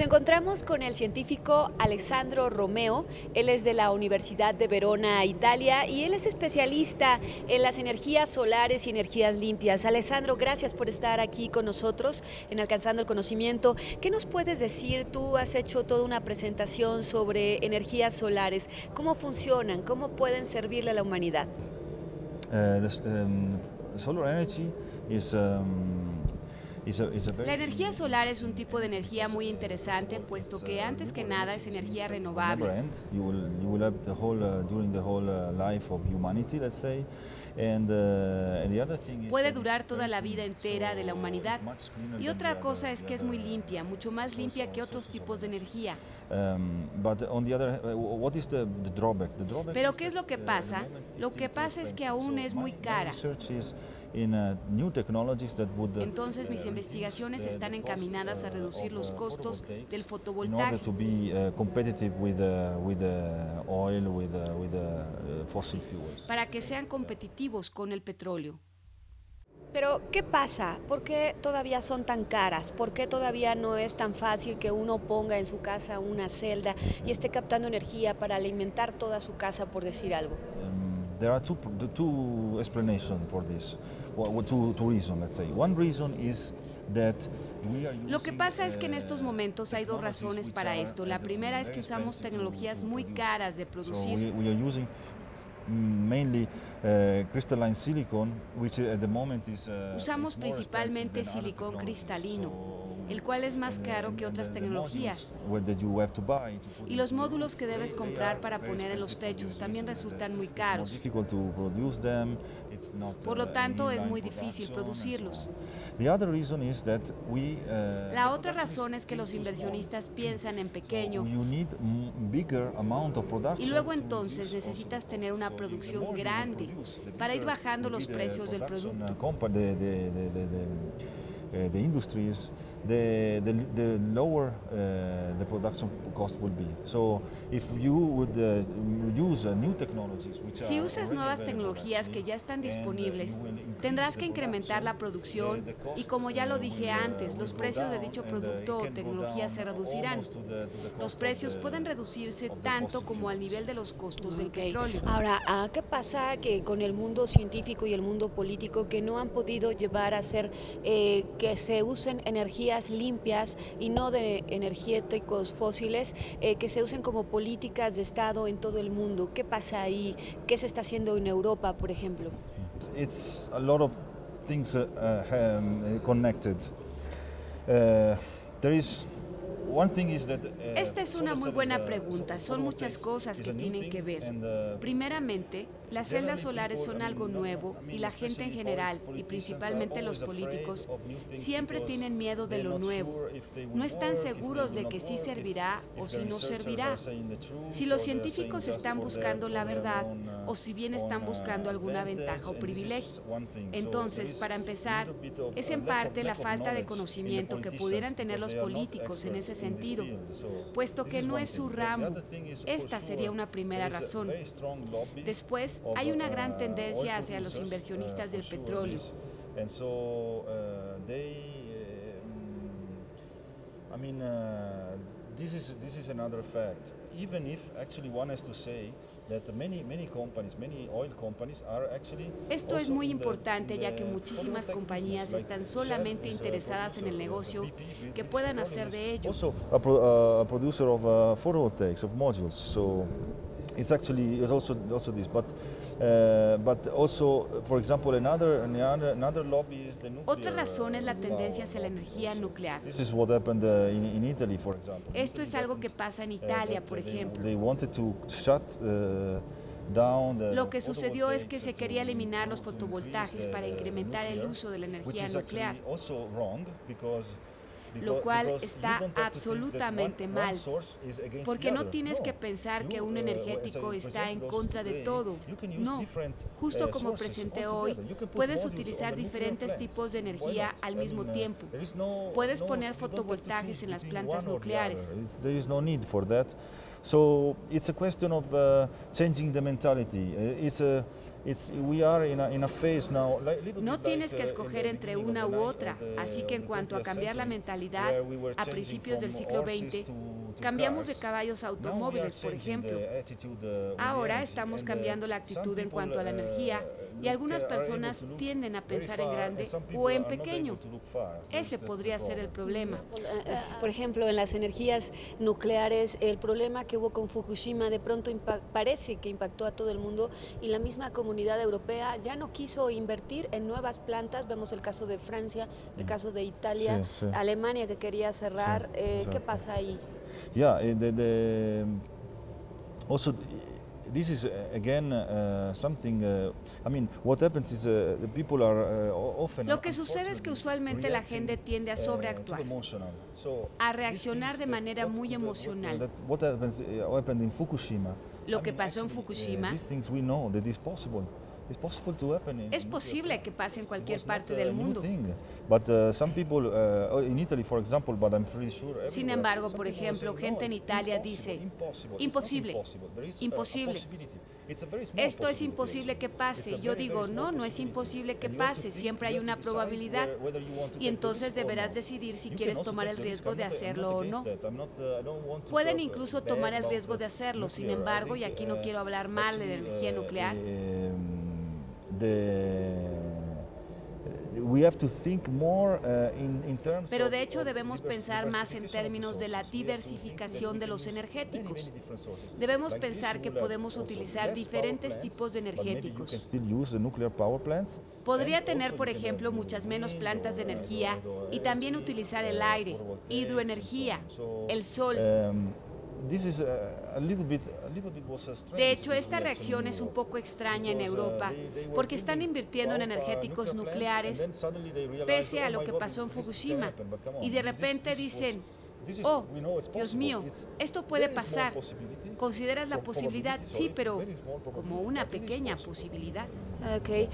encontramos con el científico Alessandro Romeo. Él es de la Universidad de Verona, Italia, y él es especialista en las energías solares y energías limpias. Alessandro, gracias por estar aquí con nosotros en Alcanzando el Conocimiento. ¿Qué nos puedes decir? Tú has hecho toda una presentación sobre energías solares. ¿Cómo funcionan? ¿Cómo pueden servirle a la humanidad? Solar energy is La energía solar es un tipo de energía muy interesante, puesto que antes que nada es energía renovable. Puede durar toda la vida entera de la humanidad. Y otra cosa es que es muy limpia, mucho más limpia que otros tipos de energía. Pero ¿qué es lo que pasa? Lo que pasa es que aún es muy cara. Entonces mis investigaciones están encaminadas a reducir los costos del fotovoltaico para que sean competitivos con el petróleo. Pero, ¿qué pasa? ¿Por qué todavía son tan caras? ¿Por qué todavía no es tan fácil que uno ponga en su casa una celda y esté captando energía para alimentar toda su casa, por decir algo? There are two explanations for this, two reasons, let's say. One reason is that Lo que pasa es que en estos momentos hay dos razones para esto. La primera es que usamos tecnologías muy caras de producir. We are using mainly crystalline silicon, which at the moment is Usamos principalmente silicón cristalino, el cual es más caro que otras tecnologías. Y los módulos que debes comprar para poner en los techos también resultan muy caros. Por lo tanto, es muy difícil producirlos. La otra razón es que los inversionistas piensan en pequeño y luego entonces necesitas tener una producción grande para ir bajando los precios del producto. The industries, the lower the production cost will be. So if you would use new technologies which Si usas nuevas tecnologías que ya están disponibles, tendrás que incrementar la producción y, como ya lo dije antes, los precios de dicho producto o tecnología se reducirán. Los precios pueden reducirse tanto como al nivel de los costos del petróleo. Ahora, ¿qué pasa que con el mundo científico y el mundo político que no han podido llevar a hacer que se usen energías limpias y no de energéticos fósiles, que se usen como políticas de Estado en todo el mundo? ¿Qué pasa ahí? ¿Qué se está haciendo en Europa, por ejemplo? It's a lot of things connected. There is one thing is that Esta es una muy buena pregunta. Son muchas cosas que tienen que ver. Primeramente, las celdas solares son algo nuevo y la gente en general, y principalmente los políticos, siempre tienen miedo de lo nuevo. No están seguros de que sí servirá o si no servirá. Si los científicos están buscando la verdad o si bien están buscando alguna ventaja o privilegio. Entonces, para empezar, es en parte la falta de conocimiento que pudieran tener los políticos en ese sentido, puesto que no es su ramo. Esta sería una primera razón. Después, hay una gran tendencia hacia los inversionistas del petróleo. This is another fact. Even if actually one has to say that many oil companies are actually. Esto es muy importante, ya que muchísimas compañías están solamente interesadas en el negocio que puedan hacer de ello. Also a producer of photovoltaics, of modules. So it's also this, but also, for example, another lobby is the nuclear. Otra razón es la tendencia hacia la energía nuclear. This is what happened in Italy, for example. Esto es algo que pasa en Italia, por ejemplo. They wanted to shut down Lo que sucedió es que se quería eliminar los fotovoltaicos para incrementar el uso de la energía nuclear, lo cual está absolutamente mal, porque no tienes que pensar que un energético está en contra de todo. No, justo como presenté hoy, puedes utilizar diferentes tipos de energía al mismo tiempo. Puedes poner fotovoltaicos en las plantas nucleares. There is no need for that. So it's a question of changing the mentality. No tienes que escoger entre una u otra, así que en cuanto a cambiar la mentalidad, a principios del siglo XX, cambiamos de caballos a automóviles, por ejemplo. Ahora estamos cambiando la actitud en cuanto a la energía y algunas personas tienden a pensar en grande o en pequeño. Ese podría ser el problema. Por ejemplo, en las energías nucleares, el problema que hubo con Fukushima de pronto parece que impactó a todo el mundo y la misma comunidad europea ya no quiso invertir en nuevas plantas. Vemos el caso de Francia, el caso de Italia, Alemania que quería cerrar. ¿Qué pasa ahí? Yeah, also this is again something. I mean, what happens is the people are often. Lo que sucede es que usualmente la gente tiende a sobreactuar, a reaccionar de manera muy emocional. What happened in Fukushima? Lo que pasó en Fukushima. These things we know that is possible. Es posible que pase en cualquier parte del mundo. Sin embargo, por ejemplo, gente en Italia dice, imposible, imposible. Esto es imposible que pase. Yo digo, no, no es imposible que pase, siempre hay una probabilidad. Y entonces deberás decidir si quieres tomar el riesgo de hacerlo o no. Pueden incluso tomar el riesgo de hacerlo, sin embargo, y aquí no quiero hablar mal de la energía nuclear, pero de hecho debemos pensar más en términos de la diversificación de los energéticos. Debemos pensar que podemos utilizar diferentes tipos de energéticos. Podría tener, por ejemplo, muchas menos plantas de energía y también utilizar el aire, hidroenergía, el sol. De hecho, esta reacción es un poco extraña en Europa, porque están invirtiendo en energéticos nucleares, pese a lo que pasó en Fukushima, y de repente dicen, oh, Dios mío, esto puede pasar. ¿Consideras la posibilidad? Sí, pero como una pequeña posibilidad. Ok.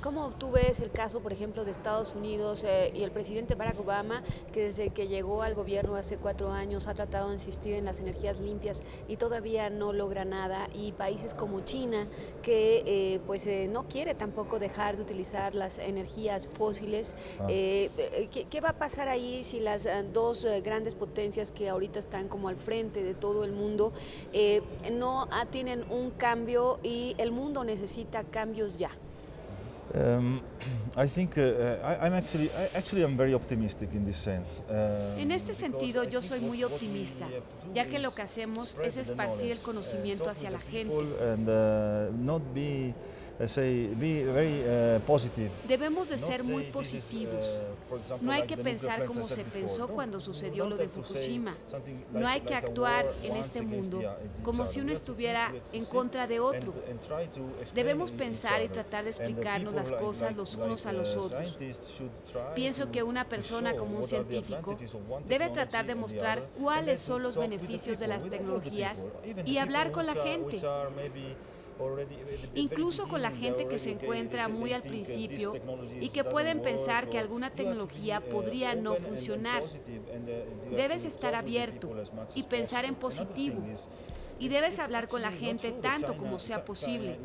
¿Cómo tú ves el caso, por ejemplo, de Estados Unidos y el presidente Barack Obama, que desde que llegó al gobierno hace 4 años ha tratado de insistir en las energías limpias y todavía no logra nada? Y países como China, que no quiere tampoco dejar de utilizar las energías fósiles. ¿Qué va a pasar ahí si las dos grandes potencias que ahorita están como al frente de todo el mundo no tienen un cambio y el mundo necesita cambios ya? I think I'm very optimistic in this sense. En este sentido, yo soy muy optimista, ya que lo que hacemos es esparcir el conocimiento hacia la gente. Debemos de ser muy positivos. No hay que pensar como se pensó cuando sucedió lo de Fukushima. No hay que actuar en este mundo como si uno estuviera en contra de otro. Debemos pensar y tratar de explicarnos las cosas los unos a los otros. Pienso que una persona como un científico debe tratar de mostrar cuáles son los beneficios de las tecnologías y hablar con la gente. Incluso con la gente que se encuentra muy al principio y que pueden pensar que alguna tecnología podría no funcionar. Debes estar abierto y pensar en positivo. Y debes hablar con la gente tanto como sea posible.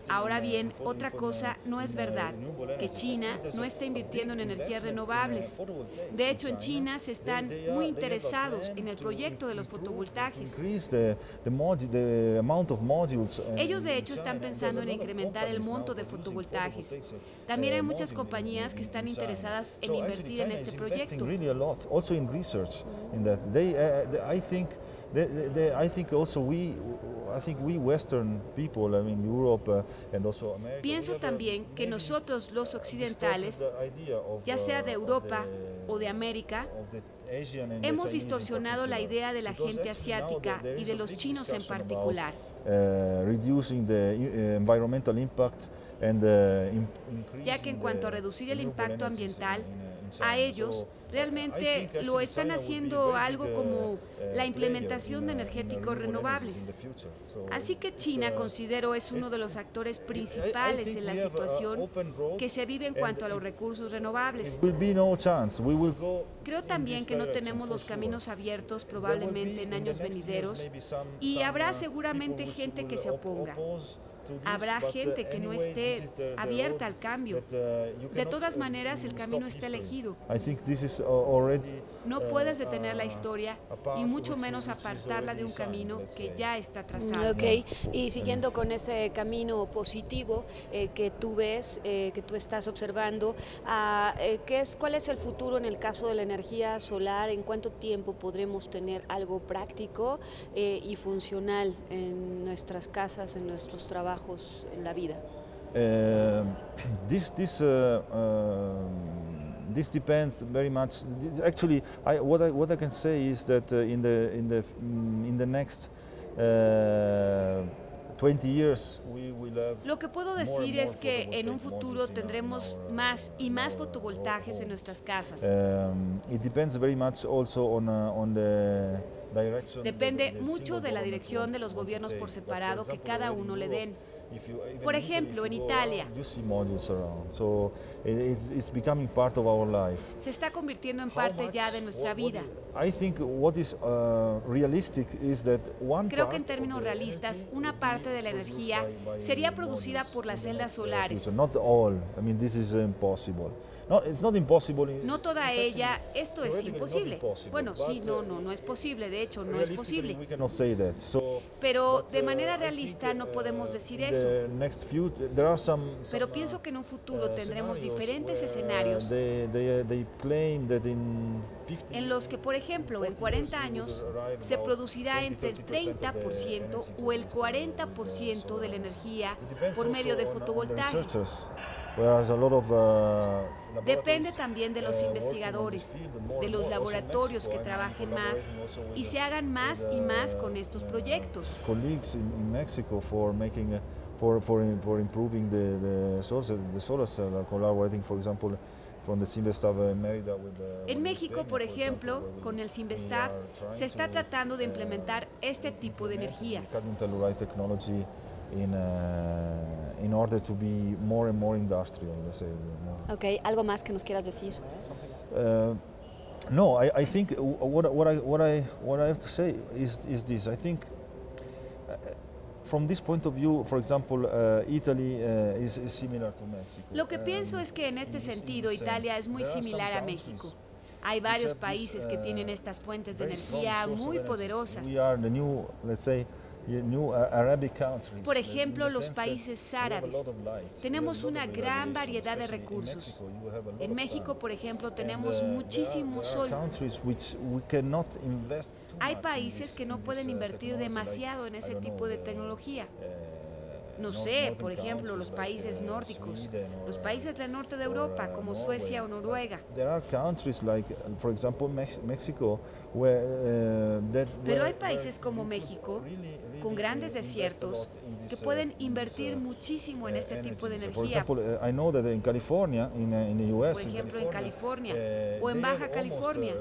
Ahora bien, otra cosa no es verdad, que China no está invirtiendo en energías renovables. De hecho, en China se están muy interesados en el proyecto de los fotovoltaicos. Ellos de hecho están pensando en incrementar el monto de fotovoltaicos. También hay muchas compañías que están interesadas en invertir en este proyecto. I think also we Western people, I mean Europe and also America. Pienso también que nosotros los occidentales, ya sea de Europa o de América, hemos distorsionado la idea de la gente asiática y de los chinos en particular. Reducing the environmental impact and ya que en cuanto a reducir el impacto ambiental, a ellos realmente lo están haciendo algo como la implementación de energéticos renovables. Así que China, considero, es uno de los actores principales en la situación que se vive en cuanto a los recursos renovables. Creo también que no tenemos los caminos abiertos probablemente en años venideros y habrá seguramente gente que se oponga. Habrá gente que no esté abierta al cambio. De todas maneras, el camino está elegido. No puedes detener la historia y mucho menos apartarla de un camino que ya está trazado. Ok, y siguiendo con ese camino positivo que tú ves, que tú estás observando, ¿cuál es el futuro en el caso de la energía solar? ¿En cuánto tiempo podremos tener algo práctico y funcional en nuestras casas, en nuestros trabajos, en la vida? This depends very much. Actually, what I can say is that in the next 20 years we will have. Lo que puedo decir es que en un futuro tendremos más y más fotovoltajes en nuestras casas. It depends very much also on the direction. Depende mucho de la dirección de los gobiernos por separado que cada uno le den. Por ejemplo, en Italia, se está convirtiendo en parte ya de nuestra vida. Creo que en términos realistas, una parte de la energía sería producida por las celdas solares. No toda ella, esto es imposible. Bueno, sí, no es posible, de hecho no es posible. Pero de manera realista no podemos decir eso. Pero pienso que en un futuro tendremos diferentes escenarios en los que, por ejemplo, en 40 años se producirá entre el 30% o el 40% de la energía por medio de fotovoltaicos. Depende también de los investigadores, de los laboratorios que trabajen más y se hagan más y más con estos proyectos. For improving the solar cell, collaborating, for example, from the Simvestab Mérida with En México, por ejemplo, con el Simvestab se está tratando de implementar este tipo de energías. In order to be more and more industrial, let's say. Okay, ¿algo más que nos quieras decir? No, I think what I have to say is this. I think from this point of view, for example, Italy is similar to Mexico. Lo que pienso es que en este sentido Italia es muy similar a México. Hay varios países que tienen estas fuentes de energía muy poderosas. We are the new, let's say, Por ejemplo, los países árabes. Tenemos una gran variedad de recursos. En México, por ejemplo, tenemos muchísimo sol. Hay países que no pueden invertir demasiado en ese tipo de tecnología. No sé, por pero los países nórdicos, los países del norte de Europa, como Suecia o Noruega. Pero hay países como México, con grandes desiertos, que pueden invertir muchísimo en este tipo de energía. Por ejemplo, en California o en Baja California,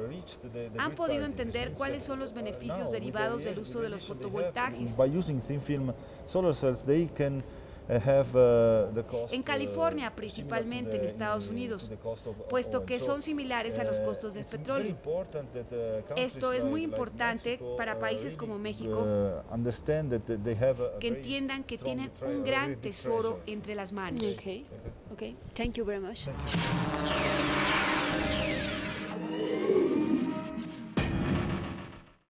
han podido entender cuáles son los beneficios derivados del uso de los fotovoltaicos. En California, principalmente en Estados Unidos, puesto que son similares a los costos del petróleo. Esto es muy importante para países como México, que entiendan que tienen un gran tesoro entre las manos. Okay. Thank you very much.